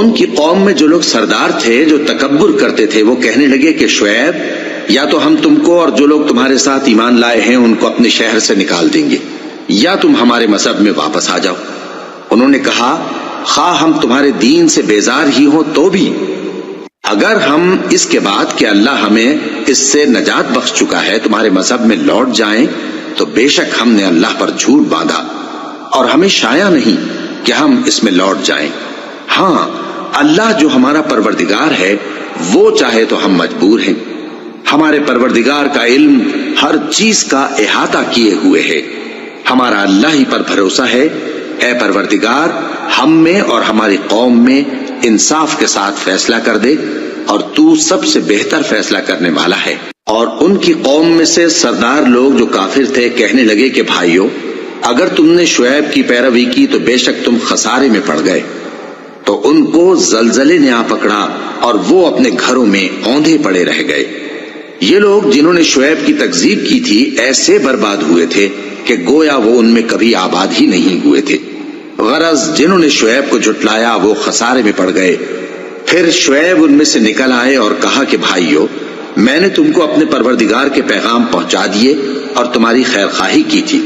ان کی قوم میں جو لوگ سردار تھے جو تکبر کرتے تھے وہ کہنے لگے کہ شعیب یا تو ہم تم کو اور جو لوگ تمہارے ساتھ ایمان لائے ہیں ان کو اپنے شہر سے نکال دیں گے یا تم ہمارے مذہب میں واپس آ جاؤ۔ انہوں نے کہا خواہ ہم تمہارے دین سے بیزار ہی ہوں تو بھی اگر ہم اس کے بعد کہ اللہ ہمیں اس سے نجات بخش چکا ہے تمہارے مذہب میں لوٹ جائیں تو بے شک ہم نے اللہ پر جھوٹ باندھا اور ہمیں شایع نہیں کہ ہم اس میں لوٹ جائیں۔ ہاں اللہ جو ہمارا پروردگار ہے وہ چاہے تو ہم مجبور ہیں۔ ہمارے پروردگار کا علم ہر چیز کا احاطہ کیے ہوئے ہے۔ ہمارا اللہ ہی پر بھروسہ ہے۔ اے پروردگار ہم میں اور ہماری قوم میں انصاف کے ساتھ فیصلہ کر دے اور تو سب سے بہتر فیصلہ کرنے والا ہے۔ اور ان کی قوم میں سے سردار لوگ جو کافر تھے کہنے لگے کہ بھائیو اگر تم نے شعیب کی پیروی کی تو بے شک تم خسارے میں پڑ گئے۔ تو ان کو زلزلے نے آ پکڑا اور وہ اپنے گھروں میں اوندھے پڑے رہ گئے۔ یہ لوگ جنہوں نے شعیب کی تکذیب کی تھی ایسے برباد ہوئے تھے کہ گویا وہ ان میں کبھی آباد ہی نہیں ہوئے تھے۔ غرض جنہوں نے شعیب کو جھٹلایا وہ خسارے میں پڑ گئے۔ پھر شعیب ان میں سے نکل آئے اور کہا کہ بھائیو میں نے تم کو اپنے پروردگار کے پیغام پہنچا دیے اور تمہاری خیر خواہی کی تھی،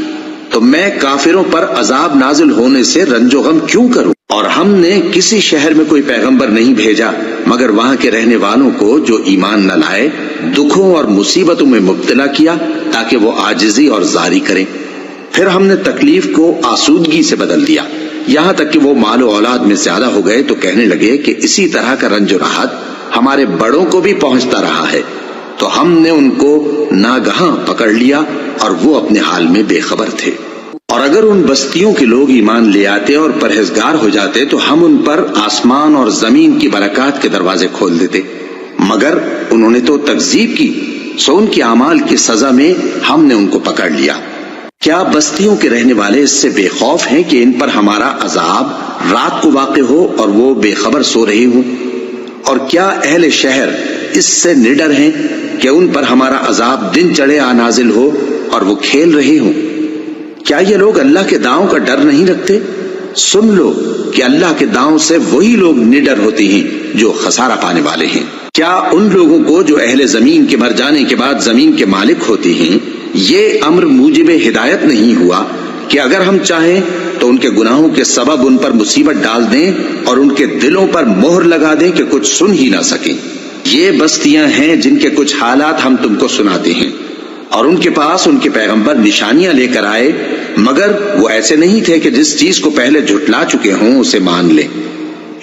تو میں کافروں پر عذاب نازل ہونے سے رنج و غم کیوں کروں؟ اور ہم نے کسی شہر میں کوئی پیغمبر نہیں بھیجا مگر وہاں کے رہنے والوں کو جو ایمان نہ لائے دکھوں اور مصیبتوں میں مبتلا کیا تاکہ وہ عاجزی اور زاری کریں۔ پھر ہم نے تکلیف کو آسودگی سے بدل دیا یہاں تک کہ وہ مال و اولاد میں زیادہ ہو گئے تو کہنے لگے کہ اسی طرح کا رنج و راحت ہمارے بڑوں کو بھی پہنچتا رہا ہے، تو ہم نے ان کو ناگہاں پکڑ لیا اور وہ اپنے حال میں بے خبر تھے۔ اور اگر ان بستیوں کے لوگ ایمان لے آتے اور پرہیزگار ہو جاتے تو ہم ان پر آسمان اور زمین کی برکات کے دروازے کھول دیتے، مگر انہوں نے تو تکذیب کی، سو ان کے اعمال کی سزا میں ہم نے ان کو پکڑ لیا۔ کیا بستیوں کے رہنے والے اس سے بے خوف ہیں کہ ان پر ہمارا عذاب رات کو واقع ہو اور وہ بے خبر سو رہے ہوں؟ اور کیا اہل شہر اس سے نڈر ہیں کہ ان پر ہمارا عذاب دن چڑھے آ نازل ہو اور وہ کھیل رہے ہوں؟ کیا یہ لوگ اللہ کے داؤں کا ڈر نہیں رکھتے؟ سن لو کہ اللہ کے داؤں سے وہی لوگ نڈر ہوتے ہیں جو خسارہ پانے والے ہیں۔ کیا ان لوگوں کو جو اہل زمین کے مر جانے کے بعد زمین کے مالک ہوتے ہیں یہ امر موجب ہدایت نہیں ہوا کہ اگر ہم چاہیں تو ان کے گناہوں کے سبب ان پر مصیبت ڈال دیں اور ان کے دلوں پر مہر لگا دیں کہ کچھ سن ہی نہ سکیں؟ یہ بستیاں ہیں جن کے کچھ حالات ہم تم کو سناتے ہیں، اور ان کے پاس ان کے پیغمبر نشانیاں لے کر آئے مگر وہ ایسے نہیں تھے کہ جس چیز کو پہلے جھٹلا چکے ہوں اسے مان لیں۔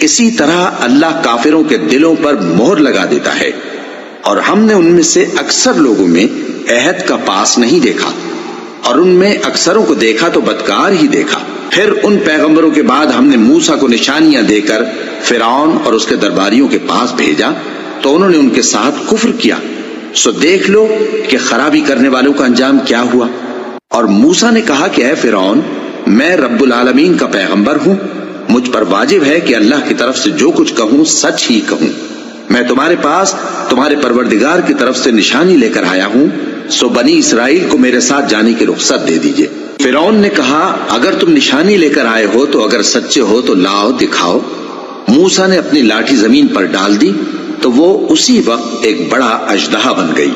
اسی طرح اللہ کافروں کے دلوں پر مہر لگا دیتا ہے، اور ہم نے ان میں سے اکثر لوگوں میں عہد کا پاس نہیں دیکھا اور ان میں اکثروں کو دیکھا تو بدکار ہی دیکھا۔ پھر ان پیغمبروں کے بعد ہم نے موسیٰ کو نشانیاں دے کر فرعون اور اس کے درباریوں کے پاس بھیجا تو انہوں نے ان کے ساتھ کفر کیا، سو دیکھ لو کہ خرابی کرنے والوں کا انجام کیا ہوا۔ اور موسیٰ نے کہا کہ اے فرعون میں رب العالمین کا پیغمبر ہوں، مجھ پر واجب ہے کہ اللہ کی طرف سے جو کچھ کہوں سچ ہی کہوں۔ میں تمہارے پاس تمہارے پروردگار کی طرف سے نشانی لے کر آیا ہوں، سو بنی اسرائیل کو میرے ساتھ جانے کی رخصت دے دیجئے۔ فرعون نے کہا اگر تم نشانی لے کر آئے ہو تو اگر سچے ہو تو لاؤ دکھاؤ۔ موسیٰ نے اپنی لاٹھی زمین پر ڈال دی تو وہ اسی وقت ایک بڑا اژدہا بن گئی،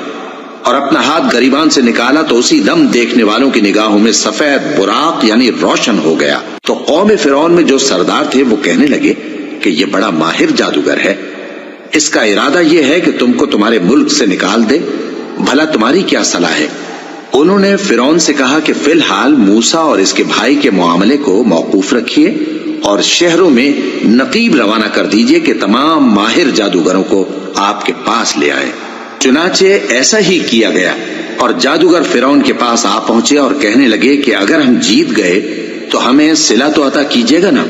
اور اپنا ہاتھ گریبان سے نکالا تو اسی دم دیکھنے والوں کی نگاہوں میں سفید براق یعنی روشن ہو گیا۔ تو قوم فرعون میں جو سردار تھے وہ کہنے لگے کہ یہ بڑا ماہر جادوگر ہے، اس کا ارادہ یہ ہے کہ تم کو تمہارے ملک سے نکال دے، بھلا تمہاری کیا صلاح ہے؟ انہوں نے فرعون سے کہا کہ فی الحال موسیٰ اور اس کے بھائی کے معاملے کو موقوف رکھیے اور شہروں میں نقیب روانہ کر دیجئے کہ تمام ماہر جادوگروں کو آپ کے پاس لے آئے۔ چنانچہ ایسا ہی کیا گیا، اور جادوگر فرعون کے پاس آ پہنچے اور کہنے لگے کہ اگر ہم جیت گئے تو ہمیں صلہ تو عطا کیجیے گا نا؟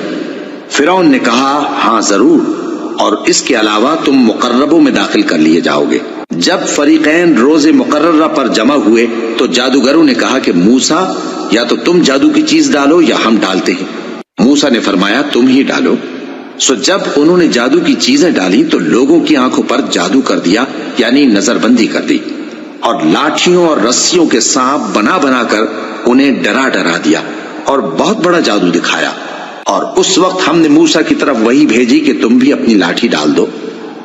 فرعون نے کہا ہاں ضرور، اور اس کے علاوہ تم مقربوں میں داخل کر لیے جاؤ گے۔ جب فریقین روز مقررہ پر جمع ہوئے تو جادوگروں نے کہا کہ موسیٰ یا تو تم جادو کی چیز ڈالو یا ہم ڈالتے ہیں۔ موسیٰ نے فرمایا تم ہی ڈالو۔ سو جب انہوں نے جادو کی چیزیں ڈالی تو لوگوں کی آنکھوں پر جادو کر دیا یعنی نظر بندی کر دی، اور لاٹھیوں اور رسیوں کے سانپ بنا بنا کر انہیں ڈرا ڈرا دیا اور بہت بڑا جادو دکھایا۔ اور اس وقت ہم نے موسیٰ کی طرف وحی بھیجی کہ تم بھی اپنی لاٹھی ڈال دو،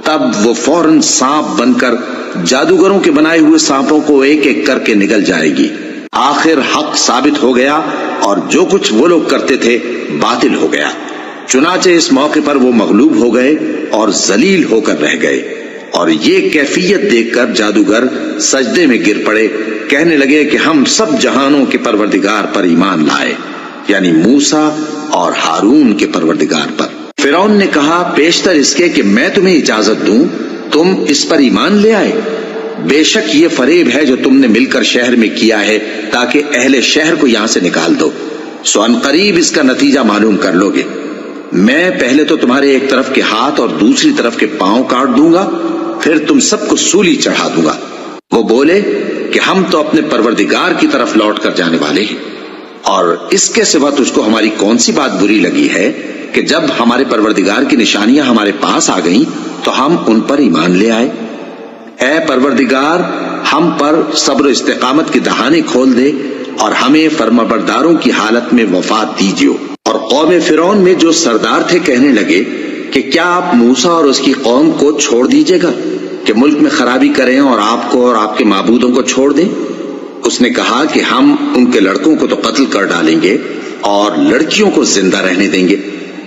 تب وہ فوراً سانپ بن کر جادوگروں کے بنائے ہوئے سانپوں کو ایک ایک کر کے نگل جائے گی۔ آخر حق ثابت ہو گیا اور جو کچھ وہ لوگ کرتے تھے باطل ہو گیا۔ چنانچہ اس موقع پر وہ مغلوب ہو گئے اور ذلیل ہو کر رہ گئے، اور یہ کیفیت دیکھ کر جادوگر سجدے میں گر پڑے، کہنے لگے کہ ہم سب جہانوں کے پروردگار پر ایمان لائے، یعنی موسیٰ اور ہارون کے پروردگار پر۔ فرعون نے کہا پیشتر اس کے کہ میں تمہیں اجازت دوں تم اس پر ایمان لے آئے، بے شک یہ فریب ہے جو تم نے مل کر شہر میں کیا ہے تاکہ اہل شہر کو یہاں سے نکال دو، سو ان قریب اس کا نتیجہ معلوم کر لو گے۔ میں پہلے تو تمہارے ایک طرف کے ہاتھ اور دوسری طرف کے پاؤں کاٹ دوں گا، پھر تم سب کو سولی چڑھا دوں گا۔ وہ بولے کہ ہم تو اپنے پروردگار کی طرف لوٹ کر جانے والے ہیں، اور اس کے سوا تجھ کو ہماری کون سی بات بری لگی ہے کہ جب ہمارے پروردگار کی نشانیاں ہمارے پاس آ گئیں تو ہم ان پر ایمان لے آئے۔ اے پروردگار، ہم پر صبر و استقامت کی دہانے کھول دے اور ہمیں فرمانبرداروں کی حالت میں وفات دیجیو۔ اور قوم فرعون میں جو سردار تھے کہنے لگے کہ کیا آپ موسیٰ اور اس کی قوم کو چھوڑ دیجیے گا کہ ملک میں خرابی کریں اور آپ کو اور آپ کے معبودوں کو چھوڑ دیں؟ اس نے کہا کہ ہم ان کے لڑکوں کو تو قتل کر ڈالیں گے اور لڑکیوں کو زندہ رہنے دیں گے،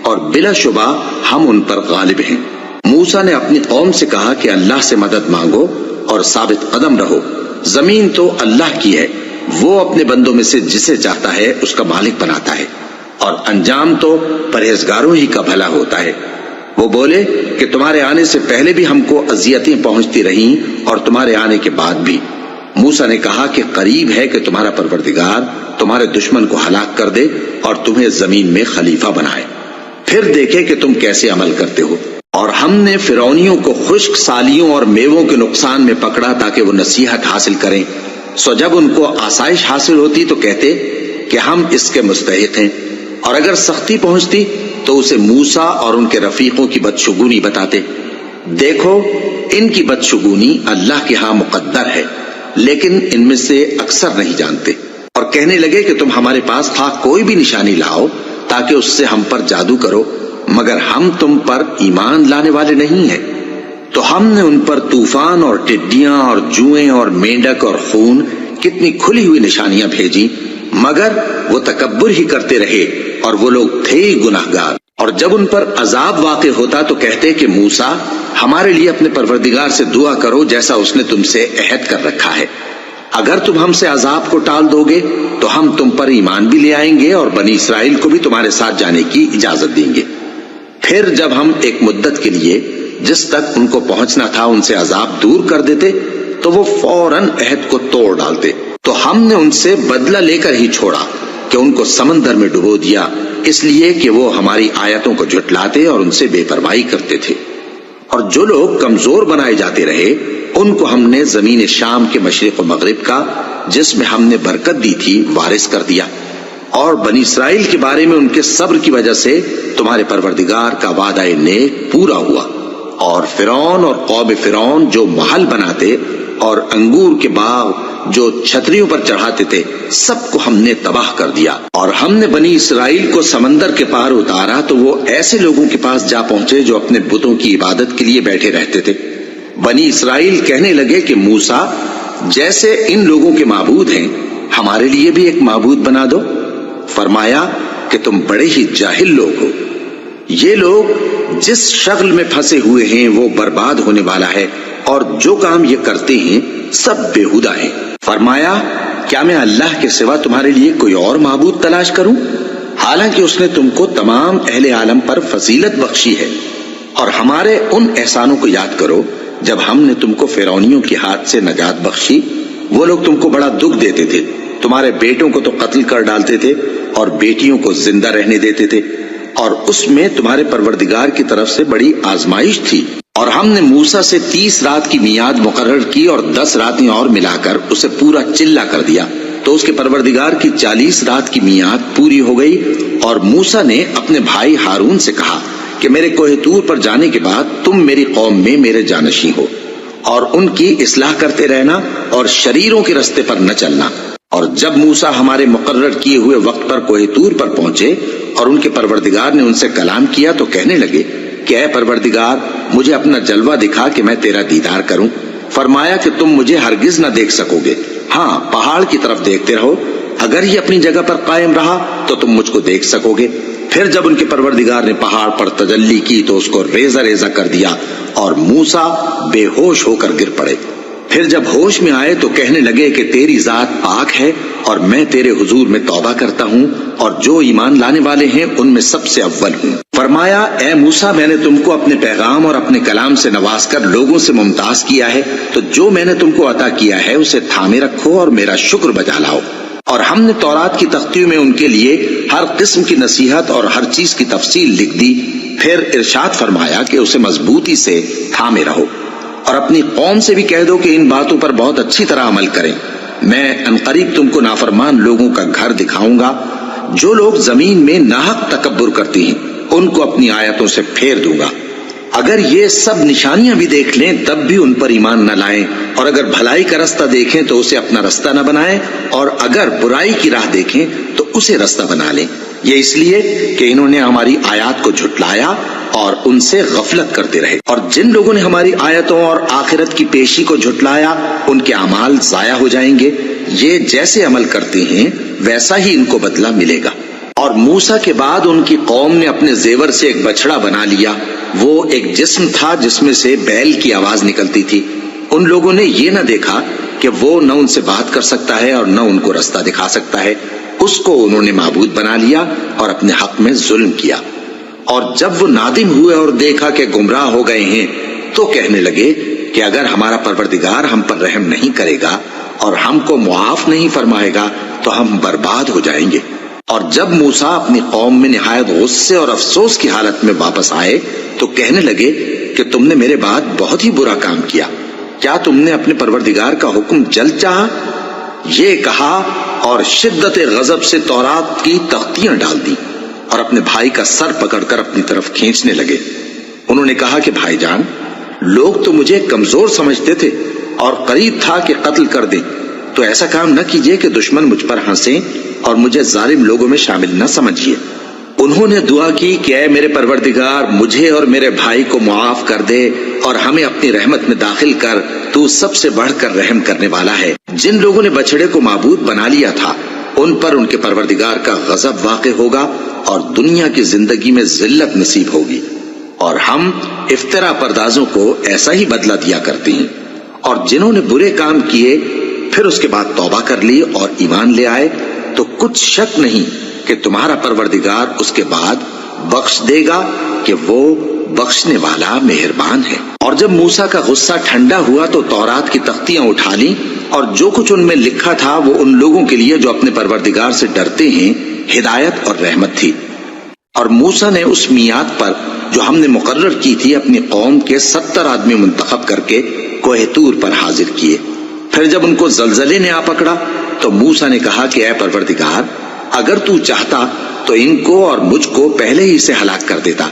اور بلا شبہ ہم ان پر غالب ہیں۔ موسیٰ نے اپنی قوم سے کہا کہ اللہ سے مدد مانگو اور ثابت قدم رہو، زمین تو اللہ کی ہے، وہ اپنے بندوں میں سے جسے چاہتا ہے اس کا مالک بناتا ہے، اور انجام تو پرہیزگاروں ہی کا بھلا ہوتا ہے۔ وہ بولے کہ تمہارے آنے سے پہلے بھی ہم کو اذیتیں پہنچتی رہیں اور تمہارے آنے کے بعد بھی۔ موسیٰ نے کہا کہ قریب ہے کہ تمہارا پروردگار تمہارے دشمن کو ہلاک کر دے اور تمہیں زمین میں خلیفہ بنائے، پھر دیکھے کہ تم کیسے عمل کرتے ہو۔ اور ہم نے فرعونیوں کو خشک سالیوں اور میووں کے نقصان میں پکڑا تاکہ وہ نصیحت حاصل کریں، سو جب ان کو آسائش حاصل ہوتی تو کہتے کہ ہم اس کے مستحق ہیں، اور اگر سختی پہنچتی تو اسے موسیٰ اور ان کے رفیقوں کی بدشگونی بتاتے۔ دیکھو ان کی بدشگونی اللہ کے ہاں مقدر ہے، لیکن ان میں سے اکثر نہیں جانتے۔ اور کہنے لگے کہ تم ہمارے پاس خواہ کوئی بھی نشانی لاؤ تاکہ اس سے ہم پر جادو کرو، مگر ہم تم پر ایمان لانے والے نہیں ہیں۔ تو ہم نے ان پر طوفان اور ٹڈیاں اور جوئیں اور مینڈک اور خون کتنی کھلی ہوئی نشانیاں بھیجی، مگر وہ تکبر ہی کرتے رہے اور وہ لوگ تھے ہی گناہگار۔ اور جب ان پر عذاب واقع ہوتا تو کہتے کہ موسیٰ ہمارے لیے اپنے پروردگار سے دعا کرو جیسا اس نے تم سے عہد کر رکھا ہے، اگر تم ہم سے عذاب کو ٹال دو گے تو ہم تم پر ایمان بھی لے آئیں گے اور بنی اسرائیل کو بھی تمہارے ساتھ جانے کی اجازت دیں گے۔ پھر جب ہم ایک مدت کے لیے جس تک ان کو پہنچنا تھا ان سے عذاب دور کر دیتے تو وہ فوراً عہد کو توڑ ڈالتے، تو ہم نے ان سے بدلہ لے کر ہی چھوڑا کہ ان کو سمندر میں ڈبو دیا، اس لیے کہ وہ ہماری آیتوں کو جھٹلاتے اور ان سے بے پرواہی کرتے تھے۔ اور جو لوگ کمزور بنائے جاتے رہے ان کو ہم نے زمین شام کے مشرق و مغرب کا جس میں ہم نے برکت دی تھی وارث کر دیا، اور بنی اسرائیل کے بارے میں ان کے صبر کی وجہ سے تمہارے پروردگار کا وعدہ نیک پورا ہوا۔ اور فرعون اور قوم فرعون جو محل بناتے اور انگور کے باغ جو چھتریوں پر چڑھاتے تھے سب کو ہم نے تباہ کر دیا۔ اور ہم نے بنی اسرائیل کو سمندر کے پار اتارا تو وہ ایسے لوگوں کے پاس جا پہنچے جو اپنے بتوں کی عبادت کے لیے بیٹھے رہتے تھے۔ بنی اسرائیل کہنے لگے کہ موسیٰ جیسے ان لوگوں کے معبود ہیں ہمارے لیے بھی ایک معبود بنا دو۔ فرمایا کہ تم بڑے ہی جاہل لوگ ہو، یہ لوگ جس شغل میں پھنسے ہوئے ہیں وہ برباد ہونے والا ہے، اور جو کام یہ کرتے ہیں سب بےہودہ ہیں۔ فرمایا کیا میں اللہ کے سوا تمہارے لیے کوئی اور معبود تلاش کروں، حالانکہ اس نے تم کو تمام اہل عالم پر فضیلت بخشی ہے۔ اور ہمارے ان احسانوں کو یاد کرو جب ہم نے تم کو فرعونیوں کے ہاتھ سے نجات بخشی، وہ لوگ تم کو بڑا دکھ دیتے تھے، تمہارے بیٹوں کو تو قتل کر ڈالتے تھے اور بیٹیوں کو زندہ رہنے دیتے تھے، اور اس میں تمہارے پروردگار کی طرف سے بڑی آزمائش تھی۔ اور ہم نے موسیٰ سے 30 رات کی میعاد مقرر کی اور 10 راتیں اور ملا کر اسے پورا چلا کر دیا، تو اس کے پروردگار کی 40 رات کی میعاد پوری ہو گئی۔ اور موسیٰ نے اپنے بھائی ہارون سے کہا کہ میرے کوہ طور پر جانے کے بعد تم میری قوم میں میرے جانشین ہو، اور ان کی اصلاح کرتے رہنا اور شریروں کے رستے پر نہ چلنا۔ اور جب موسیٰ ہمارے مقرر کیے ہوئے وقت پر کوہ طور پر پہنچے اور ان کے پروردگار نے ان سے کلام کیا تو کہنے لگے کہ اے پروردگار مجھے اپنا جلوہ دکھا کہ میں تیرا دیدار کروں۔ فرمایا کہ تم مجھے ہرگز نہ دیکھ سکو گے، ہاں پہاڑ کی طرف دیکھتے رہو، اگر یہ اپنی جگہ پر قائم رہا تو تم مجھ کو دیکھ سکو گے۔ پھر جب ان کے پروردگار نے پہاڑ پر تجلی کی تو اس کو ریزہ ریزہ کر دیا اور موسیٰ بے ہوش ہو کر گر پڑے۔ پھر جب ہوش میں آئے تو کہنے لگے کہ تیری ذات پاک ہے اور میں تیرے حضور میں توبہ کرتا ہوں اور جو ایمان لانے والے ہیں ان میں سب سے اول ہوں۔ فرمایا اے موسیٰ میں نے تم کو اپنے پیغام اور اپنے کلام سے نواز کر لوگوں سے ممتاز کیا ہے، تو جو میں نے تم کو عطا کیا ہے اسے تھامے رکھو اور میرا شکر بجا لاؤ۔ اور ہم نے تورات کی تختیوں میں ان کے لیے ہر قسم کی نصیحت اور ہر چیز کی تفصیل لکھ دی۔ پھر ارشاد فرمایا کہ اسے مضبوطی سے تھامے رہو اور اپنی قوم سے بھی کہہ دو کہ ان باتوں پر بہت اچھی طرح عمل کریں۔ میں عنقریب تم کو نافرمان لوگوں کا گھر دکھاؤں گا، جو لوگ زمین میں ناحق تکبر کرتی ہیں ان کو اپنی آیتوں سے پھیر دوں گا۔ اگر یہ سب نشانیاں بھی دیکھ لیں تب بھی ان پر ایمان نہ لائیں، اور اگر بھلائی کا رستہ دیکھیں تو اسے اپنا رستہ نہ بنائیں، اور اگر برائی کی راہ دیکھیں تو اسے رستہ بنا لیں۔ یہ اس لیے کہ انہوں نے ہماری آیات کو جھٹلایا اور ان سے غفلت کرتے رہے، اور جن لوگوں نے ہماری آیتوں اور آخرت کی پیشی کو جھٹلایا ان کے اعمال ضائع ہو جائیں گے۔ یہ جیسے عمل کرتے ہیں ویسا ہی ان کو بدلہ ملے گا۔ اور موسیٰ کے بعد ان کی قوم نے اپنے زیور سے ایک بچڑا بنا لیا، وہ ایک جسم تھا جس میں سے بیل کی آواز نکلتی تھی۔ ان لوگوں نے یہ نہ دیکھا کہ وہ نہ ان سے بات کر سکتا ہے اور نہ ان کو رستہ دکھا سکتا ہے، اس کو انہوں نے معبود بنا لیا اور اپنے حق میں ظلم کیا۔ اور جب وہ نادم ہوئے اور دیکھا کہ گمراہ ہو گئے ہیں تو کہنے لگے کہ اگر ہمارا پروردگار ہم پر رحم نہیں کرے گا اور ہم کو معاف نہیں فرمائے گا تو ہم برباد ہو جائیں گے۔ اور جب موسیٰ اپنی قوم میں نہایت غصے اور افسوس کی حالت میں واپس آئے تو کہنے لگے کہ تم نے میرے بعد بہت ہی برا کام کیا، کیا تم نے اپنے پروردگار کا حکم جلد چاہا؟ یہ کہا اور شدت غضب سے تورات کی تختیاں ڈال دی اور اپنے بھائی کا سر پکڑ کر اپنی طرف کھینچنے لگے۔ انہوں نے کہا کہ بھائی جان، لوگ تو مجھے کمزور سمجھتے تھے اور قریب تھا کہ قتل کر دیں، تو ایسا کام نہ کیجیے کہ دشمن مجھ پر ہنسیں اور مجھے ظالم لوگوں میں شامل نہ سمجھیے۔ انہوں نے دعا کی کہ اے میرے پروردگار مجھے اور میرے بھائی کو معاف کر دے اور ہمیں اپنی رحمت میں داخل کر، تو سب سے بڑھ کر رحم کرنے والا ہے۔ جن لوگوں نے بچڑے کو معبود بنا لیا تھا ان پر ان کے پروردگار کا غضب واقع ہوگا اور دنیا کی زندگی میں ذلت نصیب ہوگی، اور ہم افترا پردازوں کو ایسا ہی بدلہ دیا کرتے ہیں۔ اور جنہوں نے برے کام کیے پھر اس کے بعد توبہ کر لی اور ایمان لے آئے تو کچھ شک نہیں کہ تمہارا پروردگار اس کے بعد بخش دے گا کہ وہ بخشنے والا مہربان ہے۔ اور جب موسیٰ کا غصہ ٹھنڈا ہوا تو تورات کی تختیاں اٹھا لیں اور جو کچھ ان میں لکھا تھا وہ ان لوگوں کے لیے جو اپنے پروردگار سے ڈرتے ہیں ہدایت اور رحمت تھی۔ اور موسیٰ نے اس میعاد پر جو ہم نے مقرر کی تھی اپنی قوم کے 70 آدمی منتخب کر کے کوہ طور پر حاضر کیے۔ پھر جب ان کو زلزلے نے آ پکڑا تو موسیٰ نے کہا کہ اے پروردگار اگر تو چاہتا تو ان کو اور مجھ کو پہلے ہی سے ہلاک کر دیتا،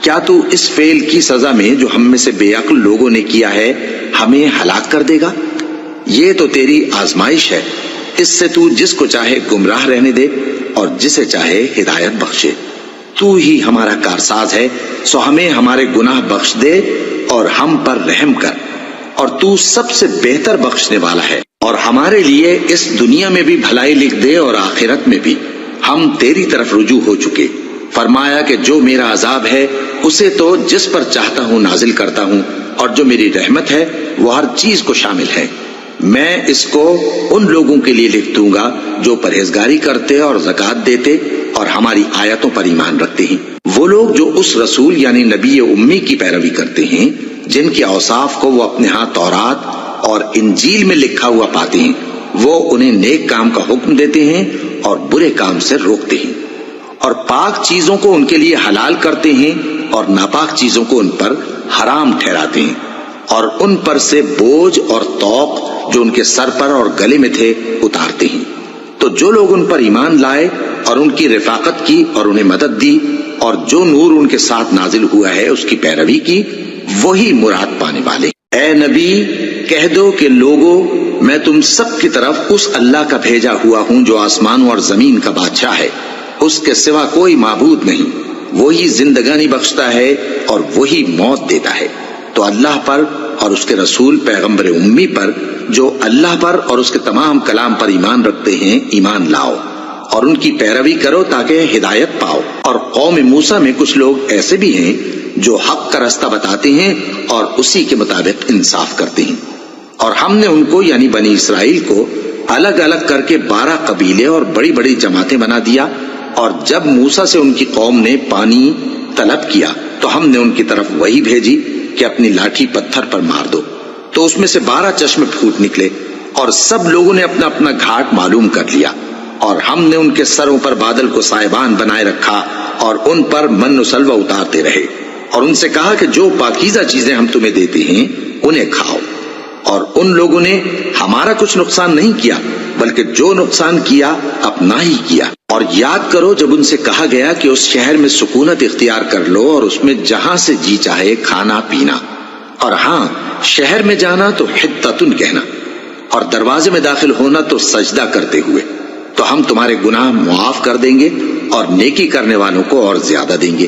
کیا تو اس فعل کی سزا میں جو ہم میں سے بے عقل لوگوں نے کیا ہے ہمیں ہلاک کر دے گا؟ یہ تو تیری آزمائش ہے، اس سے تو جس کو چاہے گمراہ رہنے دے اور جسے چاہے ہدایت بخشے۔ تو ہی ہمارا کارساز ہے، سو ہمیں ہمارے گناہ بخش دے اور ہم پر رحم کر، اور تو سب سے بہتر بخشنے والا ہے، اور ہمارے لیے اس دنیا میں بھی بھلائی لکھ دے اور آخرت میں بھی۔ ہم تیری طرف رجوع ہو چکے۔ فرمایا کہ جو میرا عذاب ہے اسے تو جس پر چاہتا ہوں نازل کرتا ہوں، اور جو میری رحمت ہے وہ ہر چیز کو شامل ہے۔ میں اس کو ان لوگوں کے لیے لکھ دوں گا جو پرہیزگاری کرتے اور زکوٰۃ دیتے اور ہماری آیتوں پر ایمان رکھتے ہیں۔ وہ لوگ جو اس رسول یعنی نبی امی کی پیروی کرتے ہیں جن کے اوصاف کو وہ اپنے ہاں تورات اور انجیل میں لکھا ہوا پاتے ہیں، وہ انہیں نیک کام کا حکم دیتے ہیں اور برے کام سے روکتے ہیں، اور پاک چیزوں کو ان کے لیے حلال کرتے ہیں اور ناپاک چیزوں کو ان پر حرام ٹھہراتے ہیں، اور ان پر سے بوجھ اور طوق جو ان کے سر پر اور گلے میں تھے اتارتے ہیں۔ تو جو لوگ ان پر ایمان لائے اور ان کی رفاقت کی اور انہیں مدد دی اور جو نور ان کے ساتھ نازل ہوا ہے اس کی پیروی کی، وہی مراد پانے والے۔ اے نبی کہہ دو کہ لوگو میں تم سب کی طرف اس اللہ کا بھیجا ہوا ہوں جو آسمانوں اور زمین کا بادشاہ ہے، اس کے سوا کوئی معبود نہیں، وہی زندگانی بخشتا ہے اور وہی موت دیتا ہے۔ تو اللہ پر اور اس کے رسول پیغمبر امی پر جو اللہ پر اور اس کے تمام کلام پر ایمان رکھتے ہیں ایمان لاؤ اور ان کی پیروی کرو تاکہ ہدایت پاؤ۔ اور قوم موسیٰ میں کچھ لوگ ایسے بھی ہیں جو حق کا راستہ بتاتے ہیں اور اسی کے مطابق انصاف کرتے ہیں۔ اور ہم نے ان کو یعنی بنی اسرائیل کو الگ الگ کر کے 12 قبیلے اور بڑی بڑی جماعتیں بنا دیا، اور جب موسیٰ سے ان کی قوم نے پانی طلب کیا تو ہم نے ان کی طرف وہی بھیجی کہ اپنی لاٹھی پتھر پر مار دو، تو اس میں سے 12 چشمے پھوٹ نکلے، اور سب لوگوں نے اپنا اپنا گھاٹ معلوم کر لیا، اور ہم نے ان کے سروں پر بادل کو سائبان بنائے رکھا اور ان پر من و سلوہ اتارتے رہے، اور ان سے کہا کہ جو پاکیزہ چیزیں ہم تمہیں دیتے ہیں انہیں کھاؤ۔ اور ان لوگوں نے ہمارا کچھ نقصان نہیں کیا بلکہ جو نقصان کیا اپنا ہی کیا۔ اور یاد کرو جب ان سے کہا گیا کہ اس شہر میں سکونت اختیار کر لو اور اس میں جہاں سے جی چاہے کھانا پینا، اور ہاں شہر میں جانا تو حطۃ کہنا، اور دروازے میں داخل ہونا تو سجدہ کرتے ہوئے، تو ہم تمہارے گناہ معاف کر دیں گے اور نیکی کرنے والوں کو اور زیادہ دیں گے۔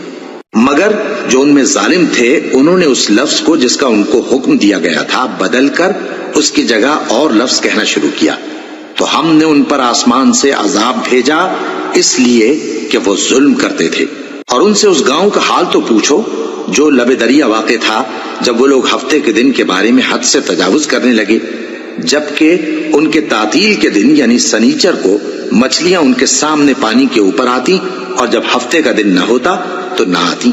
مگر جو ان میں ظالم تھے انہوں نے اس لفظ کو جس کا ان کو حکم دیا گیا تھا بدل کر اس کی جگہ اور لفظ کہنا شروع کیا، تو ہم نے ان پر آسمان سے عذاب بھیجا اس لیے کہ وہ ظلم کرتے تھے۔ اور ان سے اس گاؤں کا حال تو پوچھو جو لب دریا واقع تھا، جب وہ لوگ ہفتے کے دن کے بارے میں حد سے تجاوز کرنے لگے، جبکہ ان کے تعطیل کے دن یعنی سنیچر کو مچھلیاں ان کے سامنے پانی کے اوپر آتی، اور جب ہفتے کا دن نہ ہوتا تو نہ آتی۔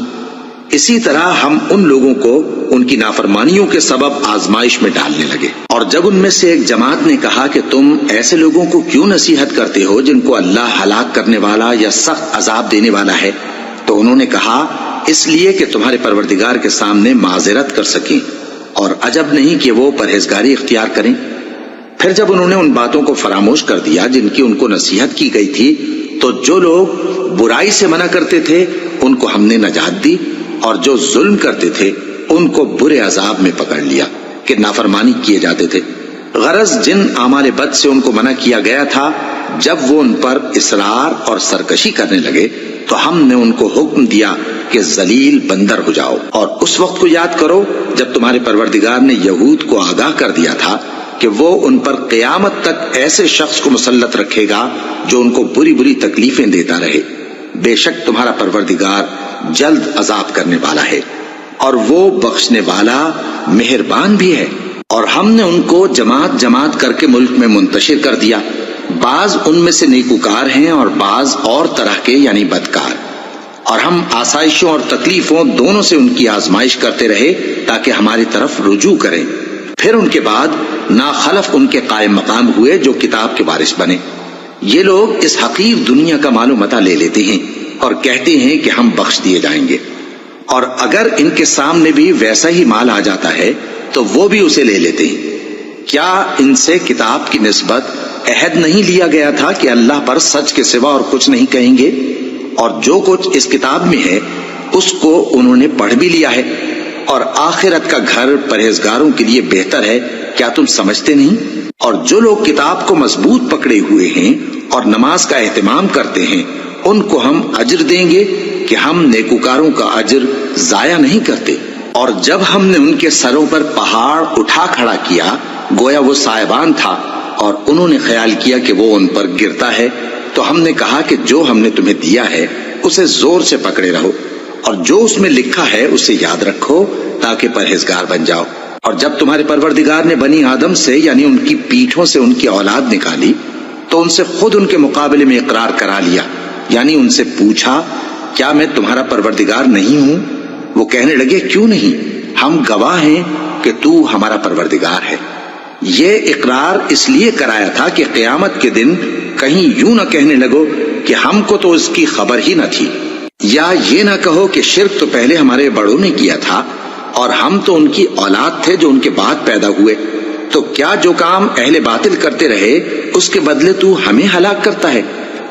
اسی طرح ہم ان لوگوں کو ان کی نافرمانیوں کے سبب آزمائش میں ڈالنے لگے۔ اور جب ان میں سے ایک جماعت نے کہا کہ تم ایسے لوگوں کو کیوں نصیحت کرتے ہو جن کو اللہ ہلاک کرنے والا یا سخت عذاب دینے والا ہے، تو انہوں نے کہا اس لیے کہ تمہارے پروردگار کے سامنے معذرت کر سکیں، اور عجب نہیں کہ وہ پرہیزگاری اختیار کریں۔ پھر جب انہوں نے ان باتوں کو فراموش کر دیا جن کی ان کو نصیحت کی گئی تھی، تو جو لوگ برائی سے منع کرتے تھے ان کو ہم نے نجات دی، اور جو ظلم کرتے تھے ان کو برے عذاب میں پکڑ لیا کہ نافرمانی کیے جاتے تھے۔ غرض جن اعمال بد سے ان کو منع کیا گیا تھا، جب وہ ان پر اصرار اور سرکشی کرنے لگے تو ہم نے ان کو حکم دیا کہ ذلیل بندر ہو جاؤ۔ اور اس وقت کو یاد کرو جب تمہارے پروردگار نے یہود کو آگاہ کر دیا تھا کہ وہ ان پر قیامت تک ایسے شخص کو مسلط رکھے گا جو ان کو بری بری تکلیفیں دیتا رہے۔ بے شک تمہارا پروردگار جلد عذاب کرنے والا ہے اور وہ بخشنے والا مہربان بھی ہے۔ اور ہم نے ان کو جماعت جماعت کر کے ملک میں منتشر کر دیا، بعض ان میں سے نیکوکار ہیں اور بعض اور طرح کے یعنی بدکار، اور ہم آسائشوں اور تکلیفوں دونوں سے ان کی آزمائش کرتے رہے تاکہ ہماری طرف رجوع کریں۔ پھر ان کے بعد ناخلف ان کے قائم مقام ہوئے جو کتاب کے وارث بنے۔ یہ لوگ اس حقیر دنیا کا مال و متاع لے لیتے ہیں اور کہتے ہیں کہ ہم بخش دیے جائیں گے، اور اگر ان کے سامنے بھی ویسا ہی مال آ جاتا ہے تو وہ بھی اسے لے لیتے ہیں۔ کیا ان سے کتاب کی نسبت عہد نہیں لیا گیا تھا کہ اللہ پر سچ کے سوا اور کچھ نہیں کہیں گے؟ اور جو کچھ اس کتاب میں ہے اس کو انہوں نے پڑھ بھی لیا ہے، اور آخرت کا گھر پرہیزگاروں کے لیے بہتر ہے، کیا تم سمجھتے نہیں؟ اور جو لوگ کتاب کو مضبوط پکڑے ہوئے ہیں اور نماز کا اہتمام کرتے ہیں ان کو ہم اجر دیں گے کہ ہم نیکوکاروں کا اجر ضائع نہیں کرتے۔ اور جب ہم نے ان کے سروں پر پہاڑ اٹھا کھڑا کیا گویا وہ سائبان تھا، اور انہوں نے خیال کیا کہ وہ ان پر گرتا ہے، تو ہم نے کہا کہ جو ہم نے تمہیں دیا ہے اسے زور سے پکڑے رہو، اور جو اس میں لکھا ہے اسے یاد رکھو تاکہ پرہیزگار بن جاؤ۔ اور جب تمہارے پروردگار نے بنی آدم سے یعنی ان کی پیٹھوں سے ان کی اولاد نکالی تو ان سے خود ان کے مقابلے میں اقرار کرا لیا، یعنی ان سے پوچھا کیا میں تمہارا پروردگار نہیں ہوں؟ وہ کہنے لگے کیوں نہیں، ہم گواہ ہیں کہ تو ہمارا پروردگار ہے۔ یہ اقرار اس لیے کرایا تھا کہ قیامت کے دن کہیں یوں نہ کہنے لگو کہ ہم کو تو اس کی خبر ہی نہ تھی، یا یہ نہ کہو کہ شرک تو پہلے ہمارے بڑوں نے کیا تھا اور ہم تو ان کی اولاد تھے جو ان کے بعد پیدا ہوئے، تو کیا جو کام اہل باطل کرتے رہے اس کے بدلے تو ہمیں ہلاک کرتا ہے؟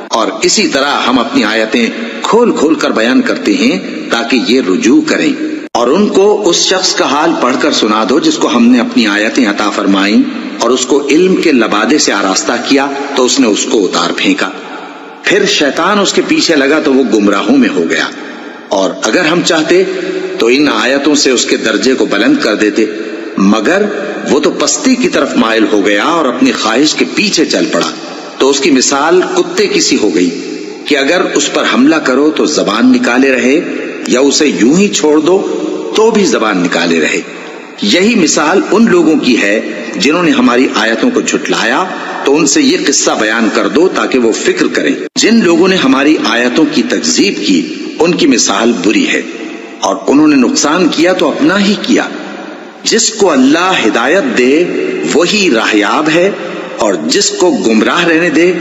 اور اسی طرح ہم اپنی آیتیں کھول کھول کر بیان کرتے ہیں تاکہ یہ رجوع کریں۔ اور ان کو اس شخص کا حال پڑھ کر سنا دو جس کو ہم نے اپنی آیتیں عطا فرمائیں اور اس کو علم کے لبادے سے آراستہ کیا تو اس نے اس کو اتار پھینکا، پھر شیطان اس کے پیچھے لگا تو وہ گمراہوں میں ہو گیا، اور اگر ہم چاہتے تو ان آیتوں سے اس کے درجے کو بلند کر دیتے، مگر وہ تو پستی کی طرف مائل ہو گیا اور اپنی خواہش کے پیچھے چل پڑا، تو اس کی مثال کتے کی سی ہو گئی کہ اگر اس پر حملہ کرو تو زبان نکالے رہے، یا اسے یوں ہی چھوڑ دو تو بھی زبان نکالے رہے۔ یہی مثال ان لوگوں کی ہے جنہوں نے ہماری آیتوں کو جھٹلایا، تو ان سے یہ قصہ بیان کر دو تاکہ وہ فکر کریں۔ جن لوگوں نے ہماری آیتوں کی تکذیب کی ان کی مثال بری ہے، اور انہوں نے نقصان کیا تو اپنا ہی کیا۔ جس کو اللہ ہدایت دے وہی راہیاب ہے، اور جس کو گمراہ رہنے دے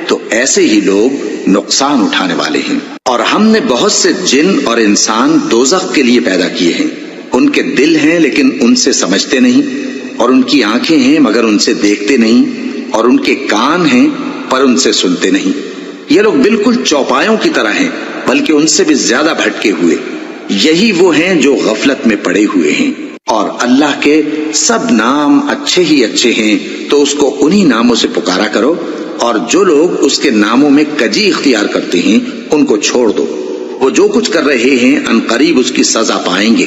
تو ایسے ہی لوگ نقصان اٹھانے والے ہیں۔ اور ہم نے بہت سے جن اور انسان دوزخ کے لیے پیدا کیے ہیں، ان کے دل ہیں لیکن ان سے سمجھتے نہیں، اور ان کی آنکھیں ہیں مگر ان سے دیکھتے نہیں، اور ان کے کان ہیں پر ان سے سنتے نہیں۔ یہ لوگ بالکل چوپایوں کی طرح ہیں، بلکہ ان سے بھی زیادہ بھٹکے ہوئے۔ یہی وہ ہیں جو غفلت میں پڑے ہوئے ہیں۔ اور اللہ کے سب نام اچھے ہی اچھے ہیں، تو اس کو انہی ناموں سے پکارا کرو، اور جو لوگ اس کے ناموں میں کجی اختیار کرتے ہیں ان کو چھوڑ دو۔ وہ جو کچھ کر رہے ہیں ان قریب اس کی سزا پائیں گے۔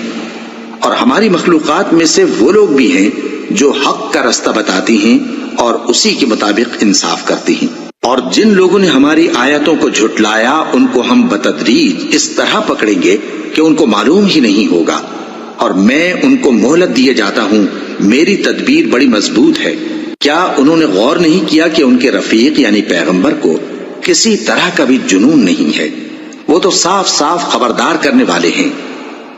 اور ہماری مخلوقات میں سے وہ لوگ بھی ہیں جو حق کا رستہ بتاتی ہیں اور اسی کے مطابق انصاف کرتی ہیں۔ اور جن لوگوں نے ہماری آیتوں کو جھٹلایا ان کو ہم بتدریج اس طرح پکڑیں گے کہ ان کو معلوم ہی نہیں ہوگا، اور میں ان کو مہلت دیے جاتا ہوں، میری تدبیر بڑی مضبوط ہے۔ کیا انہوں نے غور نہیں کیا کہ ان کے رفیق یعنی پیغمبر کو کسی طرح کا بھی جنون نہیں ہے؟ وہ تو صاف صاف خبردار کرنے والے ہیں۔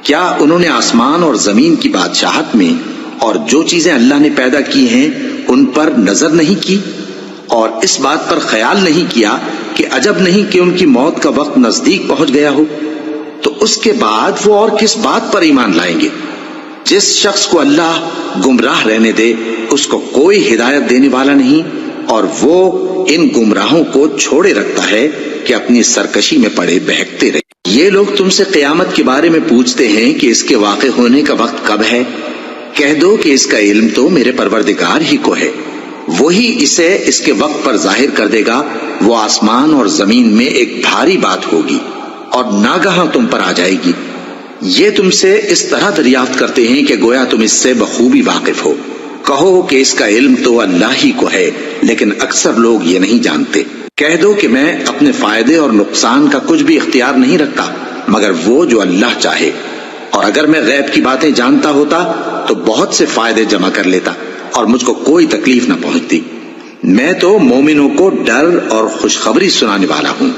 کیا انہوں نے آسمان اور زمین کی بادشاہت میں اور جو چیزیں اللہ نے پیدا کی ہیں ان پر نظر نہیں کی، اور اس بات پر خیال نہیں کیا کہ عجب نہیں کہ ان کی موت کا وقت نزدیک پہنچ گیا ہو؟ تو اس کے بعد وہ اور کس بات پر ایمان لائیں گے؟ جس شخص کو اللہ گمراہ رہنے دے اس کو کوئی ہدایت دینے والا نہیں، اور وہ ان گمراہوں کو چھوڑے رکھتا ہے کہ اپنی سرکشی میں پڑے بہکتے رہے۔ یہ لوگ تم سے قیامت کے بارے میں پوچھتے ہیں کہ اس کے واقع ہونے کا وقت کب ہے؟ کہہ دو کہ اس کا علم تو میرے پروردگار ہی کو ہے، وہی اسے اس کے وقت پر ظاہر کر دے گا۔ وہ آسمان اور زمین میں ایک بھاری بات ہوگی اور ناگہاں تم پر آ جائے گی۔ یہ تم سے اس طرح دریافت کرتے ہیں کہ گویا تم اس سے بخوبی واقف ہو۔ کہو کہ اس کا علم تو اللہ ہی کو ہے، لیکن اکثر لوگ یہ نہیں جانتے۔ کہہ دو کہ میں اپنے فائدے اور نقصان کا کچھ بھی اختیار نہیں رکھتا مگر وہ جو اللہ چاہے، اور اگر میں غیب کی باتیں جانتا ہوتا تو بہت سے فائدے جمع کر لیتا اور مجھ کو کوئی تکلیف نہ پہنچتی۔ میں تو مومنوں کو ڈر اور خوشخبری سنانے والا ہوں۔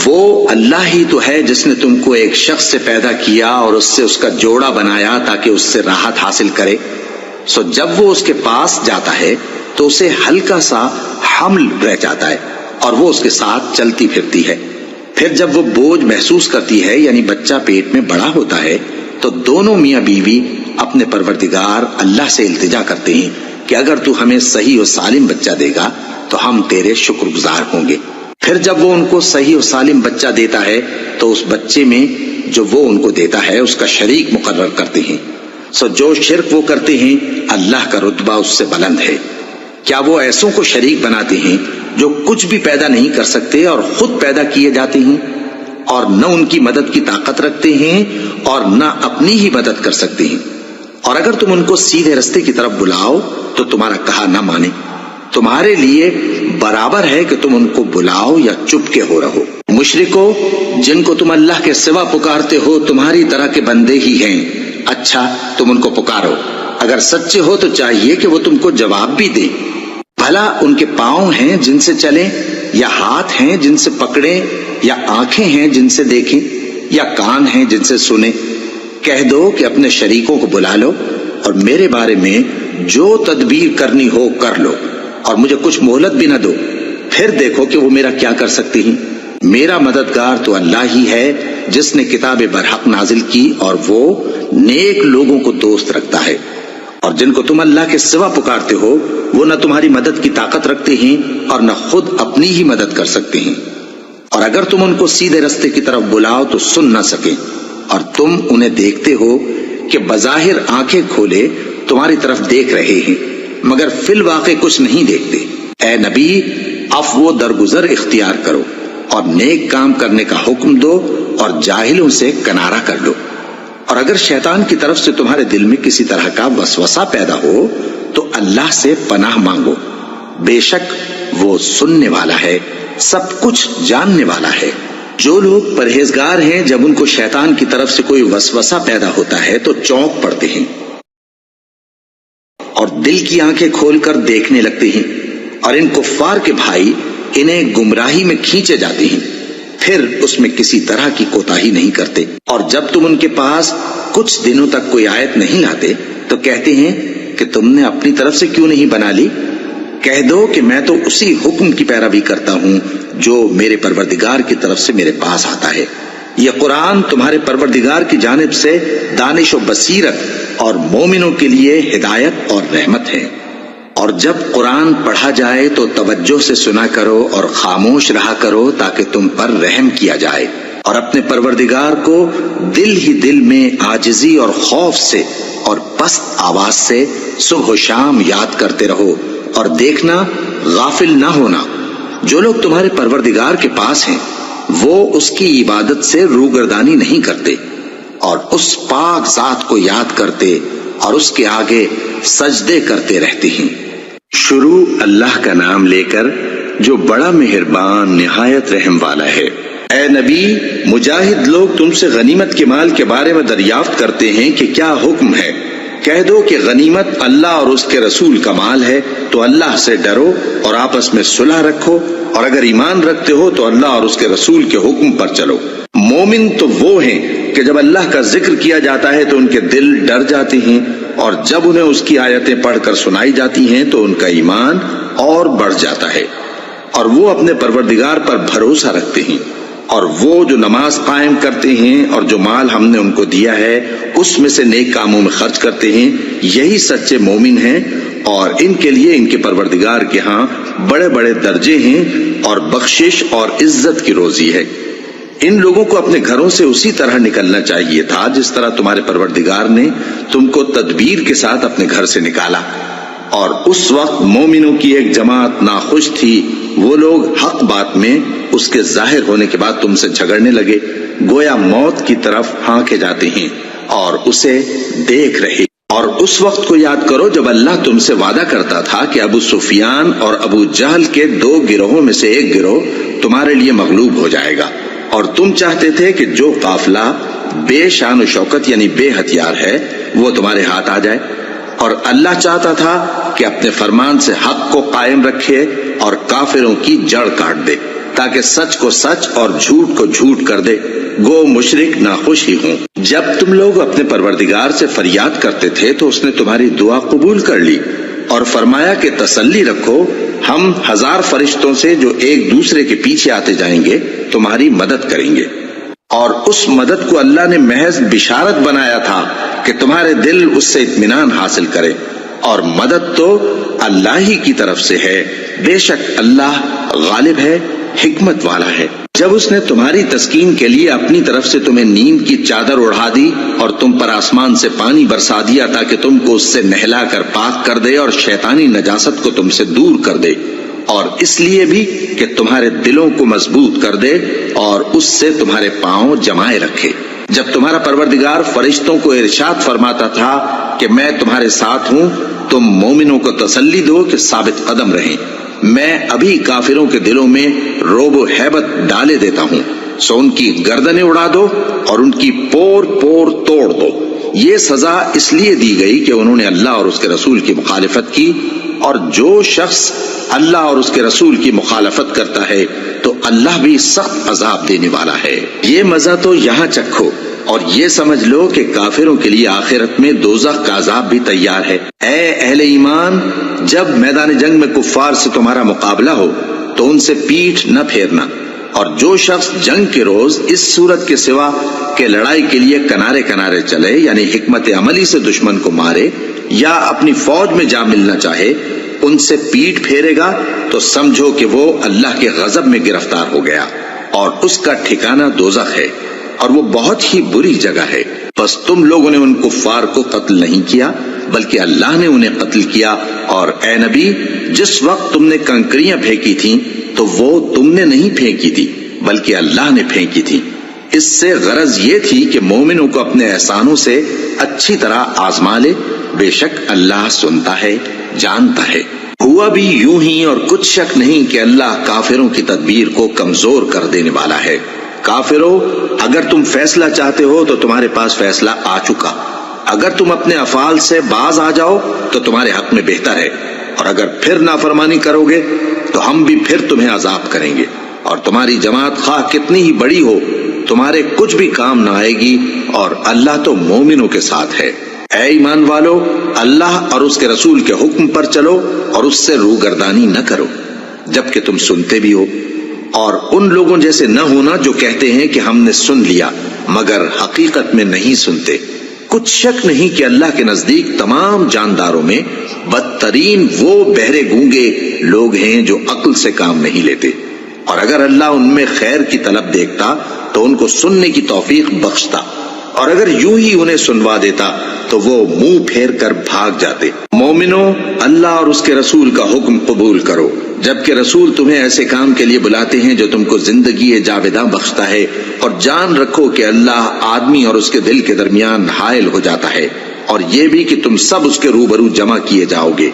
وہ اللہ ہی تو ہے جس نے تم کو ایک شخص سے پیدا کیا اور اس سے اس کا جوڑا بنایا تاکہ اس سے راحت حاصل کرے۔ سو جب وہ اس کے پاس جاتا ہے تو اسے ہلکا سا حمل رہ جاتا ہے اور وہ اس کے ساتھ چلتی پھرتی ہے۔ پھر جب وہ بوجھ محسوس کرتی ہے یعنی بچہ پیٹ میں بڑا ہوتا ہے تو دونوں میاں بیوی اپنے پروردگار اللہ سے التجا کرتے ہیں کہ اگر تو ہمیں صحیح و سالم بچہ دے گا تو ہم تیرے شکر گزار ہوں گے۔ پھر جب وہ ان کو صحیح و سالم بچہ دیتا ہے تو اس بچے میں جو وہ ان کو دیتا ہے اس کا شریک مقرر کرتے ہیں۔ سو جو شرک وہ کرتے ہیں اللہ کا رتبہ اس سے بلند ہے۔ کیا وہ ایسوں کو شریک بناتے ہیں جو کچھ بھی پیدا نہیں کر سکتے اور خود پیدا کیے جاتے ہیں، اور نہ ان کی مدد کی طاقت رکھتے ہیں اور نہ اپنی ہی مدد کر سکتے ہیں؟ اور اگر تم ان کو سیدھے رستے کی طرف بلاؤ تو تمہارا کہا نہ مانے۔ تمہارے لیے برابر ہے کہ تم ان کو بلاؤ یا چپ کے ہو رہو۔ مشرکو، جن کو تم اللہ کے سوا پکارتے ہو تمہاری طرح کے بندے ہی ہیں، اچھا تم ان کو پکارو، اگر سچے ہو تو چاہیے کہ وہ تم کو جواب بھی دیں۔ بھلا ان کے پاؤں ہیں جن سے چلیں، یا ہاتھ ہیں جن سے پکڑیں، یا آنکھیں ہیں جن سے دیکھیں، یا کان ہیں جن سے سنیں؟ کہہ دو کہ اپنے شریکوں کو بلا لو اور میرے بارے میں جو تدبیر کرنی ہو کر لو، اور مجھے کچھ مہلت بھی نہ دو، پھر دیکھو کہ وہ میرا کیا کر سکتی ہیں۔ میرا مددگار تو اللہ ہی ہے جس نے کتاب برحق نازل کی، اور وہ نیک لوگوں کو دوست رکھتا ہے۔ اور جن کو تم اللہ کے سوا پکارتے ہو وہ نہ تمہاری مدد کی طاقت رکھتے ہیں اور نہ خود اپنی ہی مدد کر سکتے ہیں، اور اگر تم ان کو سیدھے رستے کی طرف بلاؤ تو سن نہ سکیں، اور تم انہیں دیکھتے ہو کہ بظاہر آنکھیں کھولے تمہاری طرف دیکھ رہے ہیں مگر فی الواقع کچھ نہیں دیکھتے۔ اے نبی، عفو و درگزر اختیار کرو اور نیک کام کرنے کا حکم دو اور جاہلوں سے کنارہ کر لو۔ اور اگر شیطان کی طرف سے تمہارے دل میں کسی طرح کا وسوسہ پیدا ہو تو اللہ سے پناہ مانگو، بے شک وہ سننے والا ہے، سب کچھ جاننے والا ہے۔ جو لوگ پرہیزگار ہیں جب ان کو شیطان کی طرف سے کوئی وسوسہ پیدا ہوتا ہے تو چونک پڑتے ہیں اور دل کی آنکھیں کھول کر دیکھنے لگتے ہیں، اور ان کفار کے بھائی انہیں گمراہی میں کھینچے جاتے ہیں، پھر اس میں کسی طرح کی کوتاہی نہیں کرتے۔ اور جب تم ان کے پاس کچھ دنوں تک کوئی آیت نہیں لاتے تو کہتے ہیں کہ تم نے اپنی طرف سے کیوں نہیں بنا لی؟ کہہ دو کہ میں تو اسی حکم کی پیروی کرتا ہوں جو میرے پروردگار کی طرف سے میرے پاس آتا ہے۔ یہ قرآن تمہارے پروردگار کی جانب سے دانش و بصیرت اور مومنوں کے لیے ہدایت اور رحمت ہے۔ اور جب قرآن پڑھا جائے تو توجہ سے سنا کرو اور خاموش رہا کرو تاکہ تم پر رحم کیا جائے، اور اپنے پروردگار کو دل ہی دل میں عاجزی اور خوف سے اور پست آواز سے صبح و شام یاد کرتے رہو، اور دیکھنا غافل نہ ہونا، جو لوگ تمہارے پروردگار کے پاس ہیں وہ اس کی عبادت سے روگردانی نہیں کرتے اور اس پاک ذات کو یاد کرتے اور اس کے آگے سجدے کرتے رہتے ہیں۔ شروع اللہ کا نام لے کر جو بڑا مہربان نہایت رحم والا ہے۔ اے نبی، مجاہد لوگ تم سے غنیمت کے مال کے بارے میں دریافت کرتے ہیں کہ کیا حکم ہے۔ کہہ دو کہ غنیمت اللہ اور اس کے رسول کا مال ہے، تو اللہ سے ڈرو اور آپس میں صلح رکھو، اور اگر ایمان رکھتے ہو تو اللہ اور اس کے رسول کے حکم پر چلو۔ مومن تو وہ ہیں کہ جب اللہ کا ذکر کیا جاتا ہے تو ان کے دل ڈر جاتے ہیں، اور جب انہیں اس کی آیتیں پڑھ کر سنائی جاتی ہیں تو ان کا ایمان اور بڑھ جاتا ہے، اور وہ اپنے پروردگار پر بھروسہ رکھتے ہیں، اور وہ جو نماز قائم کرتے ہیں اور جو مال ہم نے ان کو دیا ہے اس میں سے نیک کاموں میں خرچ کرتے ہیں، یہی سچے مومن ہیں، اور ان کے لیے ان کے پروردگار کے ہاں بڑے بڑے درجے ہیں اور بخشش اور عزت کی روزی ہے۔ ان لوگوں کو اپنے گھروں سے اسی طرح نکلنا چاہیے تھا جس طرح تمہارے پروردگار نے تم کو تدبیر کے ساتھ اپنے گھر سے نکالا، اور اس وقت مومنوں کی ایک جماعت ناخوش تھی، وہ لوگ حق بات میں اس کے ظاہر ہونے کے بعد تم سے جھگڑنے لگے، گویا موت کی طرف ہانکے جاتے ہیں اور اسے دیکھ رہے۔ اور اس وقت کو یاد کرو جب اللہ تم سے وعدہ کرتا تھا کہ ابو سفیان اور ابو جہل کے 2 گروہوں میں سے ایک گروہ تمہارے لیے مغلوب ہو جائے گا، اور تم چاہتے تھے کہ جو قافلہ بے شان و شوکت یعنی بے ہتھیار ہے وہ تمہارے ہاتھ آ جائے، اور اللہ چاہتا تھا کہ اپنے فرمان سے حق کو قائم رکھے اور کافروں کی جڑ کاٹ دے، تاکہ سچ کو سچ اور جھوٹ کو جھوٹ کر دے، گو مشرک ناخوش ہی ہوں۔ جب تم لوگ اپنے پروردگار سے فریاد کرتے تھے تو اس نے تمہاری دعا قبول کر لی اور فرمایا کہ تسلی رکھو، ہم 1000 فرشتوں سے جو ایک دوسرے کے پیچھے آتے جائیں گے تمہاری مدد کریں گے۔ اور اس مدد کو اللہ نے محض بشارت بنایا تھا کہ تمہارے دل اس سے اطمینان حاصل کرے، اور مدد تو اللہ ہی کی طرف سے ہے، بے شک اللہ غالب ہے، حکمت والا ہے۔ جب اس نے تمہاری تسکین کے لیے اپنی طرف سے تمہیں نیند کی چادر اڑا دی اور تم پر آسمان سے پانی برسا دیا تاکہ تم کو اس سے نہلا کر پاک کر دے اور شیطانی نجاست کو تم سے دور کر دے، اور اس لیے بھی کہ تمہارے دلوں کو مضبوط کر دے اور اس سے تمہارے پاؤں جمائے رکھے۔ جب تمہارا پروردگار فرشتوں کو ارشاد فرماتا تھا کہ میں تمہارے ساتھ ہوں، تم مومنوں کو تسلی دو کہ ثابت قدم رہیں، میں ابھی کافروں کے دلوں میں روب و ہیبت ڈالے دیتا ہوں، سو ان کی گردنیں اڑا دو اور ان کی پور پور توڑ دو۔ یہ سزا اس لیے دی گئی کہ انہوں نے اللہ اور اس کے رسول کی مخالفت کی، اور جو شخص اللہ اور اس کے رسول کی مخالفت کرتا ہے تو اللہ بھی سخت عذاب دینے والا ہے۔ یہ مزہ تو یہاں چکھو، اور یہ سمجھ لو کہ کافروں کے لیے آخرت میں دوزخ کا عذاب بھی تیار ہے۔ اے اہل ایمان، جب میدان جنگ میں کفار سے تمہارا مقابلہ ہو تو ان سے پیٹھ نہ پھیرنا، اور جو شخص جنگ کے روز اس صورت کے سوا کہ لڑائی کے لیے کنارے کنارے چلے یعنی حکمت عملی سے دشمن کو مارے یا اپنی فوج میں جا ملنا چاہے، ان سے پیٹھ پھیرے گا تو سمجھو کہ وہ اللہ کے غضب میں گرفتار ہو گیا، اور اس کا ٹھکانہ دوزخ ہے، اور وہ بہت ہی بری جگہ ہے۔ بس تم لوگوں نے ان کفار کو قتل نہیں کیا بلکہ اللہ نے انہیں قتل کیا، اور اے نبی، جس وقت تم نے کنکریاں پھینکی تھیں تو وہ تم نے نہیں پھینکی تھی، بلکہ اللہ نے پھینکی تھی۔ اس سے غرض یہ تھی کہ مومنوں کو اپنے احسانوں سے اچھی طرح آزما لے، بے شک اللہ سنتا ہے، جانتا ہے۔ ہوا بھی یوں ہی، اور کچھ شک نہیں کہ اللہ کافروں کی تدبیر کو کمزور کر دینے والا ہے۔ کافروں، اگر تم فیصلہ چاہتے ہو تو تمہارے پاس فیصلہ آ چکا، اگر تم اپنے افعال سے باز آ جاؤ تو تمہارے حق میں بہتر ہے، اور اگر پھر نافرمانی کرو گے تو ہم بھی پھر تمہیں عذاب کریں گے، اور تمہاری جماعت خواہ کتنی ہی بڑی ہو تمہارے کچھ بھی کام نہ آئے گی، اور اللہ تو مومنوں کے ساتھ ہے۔ اے ایمان والو، اللہ اور اس کے رسول کے حکم پر چلو اور اس سے روگردانی نہ کرو جبکہ تم سنتے بھی ہو، اور ان لوگوں جیسے نہ ہونا جو کہتے ہیں کہ ہم نے سن لیا مگر حقیقت میں نہیں سنتے۔ کچھ شک نہیں کہ اللہ کے نزدیک تمام جانداروں میں بدترین وہ بہرے گونگے لوگ ہیں جو عقل سے کام نہیں لیتے، اور اگر اللہ ان میں خیر کی طلب دیکھتا تو ان کو سننے کی توفیق بخشتا، اور اگر یوں ہی انہیں سنوا دیتا تو وہ منہ پھیر کر بھاگ جاتے۔ مومنوں، اللہ اور اس کے رسول کا حکم قبول کرو جبکہ رسول تمہیں ایسے کام کے لیے بلاتے ہیں جو تم کو زندگی جاوداں بخشتا ہے، اور جان رکھو کہ اللہ آدمی اور اس کے دل کے درمیان حائل ہو جاتا ہے، اور یہ بھی کہ تم سب اس کے روبرو جمع کیے جاؤ گے۔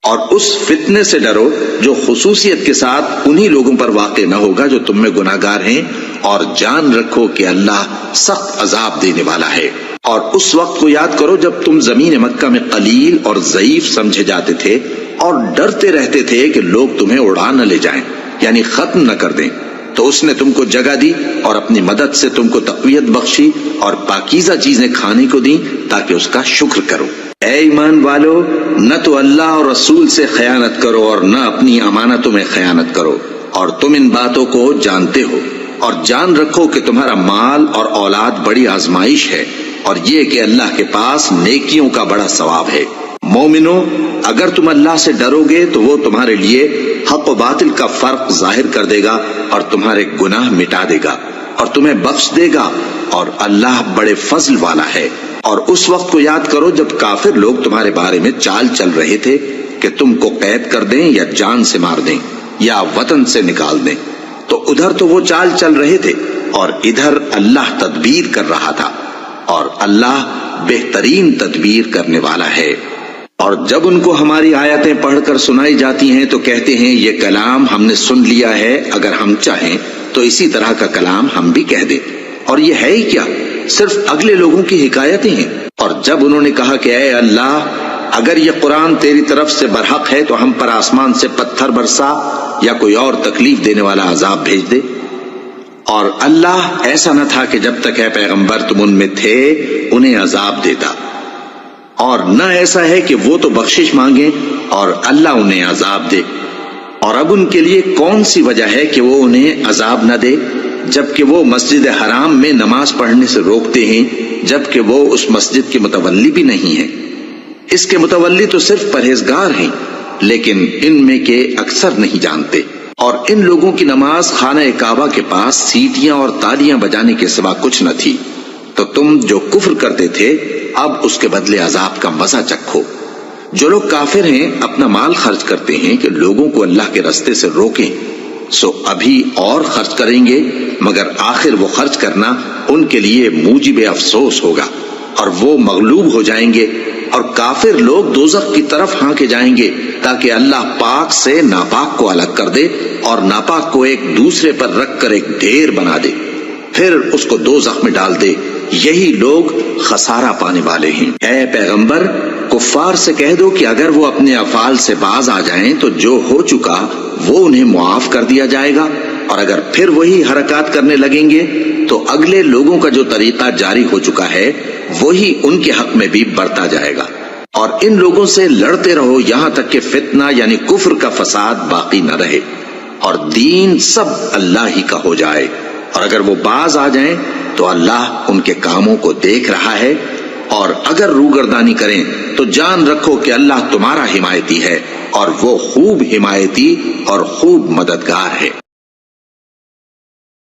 اور اس فتنے سے ڈرو جو خصوصیت کے ساتھ انہی لوگوں پر واقع نہ ہوگا جو تم میں گناہگار ہیں، اور جان رکھو کہ اللہ سخت عذاب دینے والا ہے۔ اور اس وقت کو یاد کرو جب تم زمین مکہ میں قلیل اور ضعیف سمجھے جاتے تھے اور ڈرتے رہتے تھے کہ لوگ تمہیں اڑا نہ لے جائیں، یعنی ختم نہ کر دیں، تو اس نے تم کو جگہ دی اور اپنی مدد سے تم کو تقویت بخشی اور پاکیزہ چیزیں کھانے کو دیں تاکہ اس کا شکر کرو۔ اے ایمان والو، نہ تو اللہ اور رسول سے خیانت کرو اور نہ اپنی امانتوں میں خیانت کرو، اور تم ان باتوں کو جانتے ہو، اور جان رکھو کہ تمہارا مال اور اولاد بڑی آزمائش ہے، اور یہ کہ اللہ کے پاس نیکیوں کا بڑا ثواب ہے۔ مومنوں، اگر تم اللہ سے ڈرو گے تو وہ تمہارے لیے حق و باطل کا فرق ظاہر کر دے گا اور تمہارے گناہ مٹا دے گا اور تمہیں بخش دے گا، اور اللہ بڑے فضل والا ہے۔ اور اس وقت کو یاد کرو جب کافر لوگ تمہارے بارے میں چال چل رہے تھے کہ تم کو قید کر دیں یا جان سے مار دیں یا وطن سے نکال دیں، تو ادھر تو وہ چال چل رہے تھے اور ادھر اللہ تدبیر کر رہا تھا، اور اللہ بہترین تدبیر کرنے والا ہے۔ اور جب ان کو ہماری آیتیں پڑھ کر سنائی جاتی ہیں تو کہتے ہیں یہ کلام ہم نے سن لیا ہے، اگر ہم چاہیں تو اسی طرح کا کلام ہم بھی کہہ دیں، اور یہ ہے ہی کیا، صرف اگلے لوگوں کی حکایتیں ہیں۔ اور جب انہوں نے کہا کہ اے اللہ، اگر یہ قرآن تیری طرف سے برحق ہے تو ہم پر آسمان سے پتھر برسا یا کوئی اور تکلیف دینے والا عذاب بھیج دے، اور اللہ ایسا نہ تھا کہ جب تک اے پیغمبر تم ان میں تھے انہیں عذاب دیتا، اور نہ ایسا ہے کہ وہ تو بخشش مانگیں اور اللہ انہیں عذاب دے۔ اور اب ان کے لیے کون سی وجہ ہے کہ وہ انہیں عذاب نہ دے، جبکہ وہ مسجد حرام میں نماز پڑھنے سے روکتے ہیں، جبکہ وہ اس مسجد کے متولی بھی نہیں ہیں۔ اس کے متولی تو صرف پرہیزگار ہیں، لیکن ان میں کے اکثر نہیں جانتے۔ اور ان لوگوں کی نماز خانہ کعبہ کے پاس سیٹیاں اور تالیاں بجانے کے سوا کچھ نہ تھی، تو تم جو کفر کرتے تھے اب اس کے بدلے عذاب کا مزہ چکھو۔ جو لوگ کافر ہیں اپنا مال خرچ کرتے ہیں کہ لوگوں کو اللہ کے راستے سے روکیں، سو ابھی اور خرچ کریں گے، مگر آخر وہ خرچ کرنا ان کے لیے موجب افسوس ہوگا، اور وہ مغلوب ہو جائیں گے، اور کافر لوگ دوزخ کی طرف ہانکے جائیں گے تاکہ اللہ پاک سے ناپاک کو الگ کر دے اور ناپاک کو ایک دوسرے پر رکھ کر ایک ڈھیر بنا دے، پھر اس کو دوزخ میں ڈال دے۔ یہی لوگ خسارہ پانے والے ہیں۔ اے پیغمبر، کفار سے کہہ دو کہ اگر وہ اپنے افعال سے باز آ جائیں تو جو ہو چکا وہ انہیں معاف کر دیا جائے گا، اور اگر پھر وہی حرکات کرنے لگیں گے تو اگلے لوگوں کا جو طریقہ جاری ہو چکا ہے وہی ان کے حق میں بھی برتا جائے گا۔ اور ان لوگوں سے لڑتے رہو یہاں تک کہ فتنہ یعنی کفر کا فساد باقی نہ رہے اور دین سب اللہ ہی کا ہو جائے، اور اگر وہ باز آ جائیں تو اللہ ان کے کاموں کو دیکھ رہا ہے، اور اگر روگردانی کریں تو جان رکھو کہ اللہ تمہارا حمایتی ہے، اور وہ خوب حمایتی اور خوب مددگار ہے۔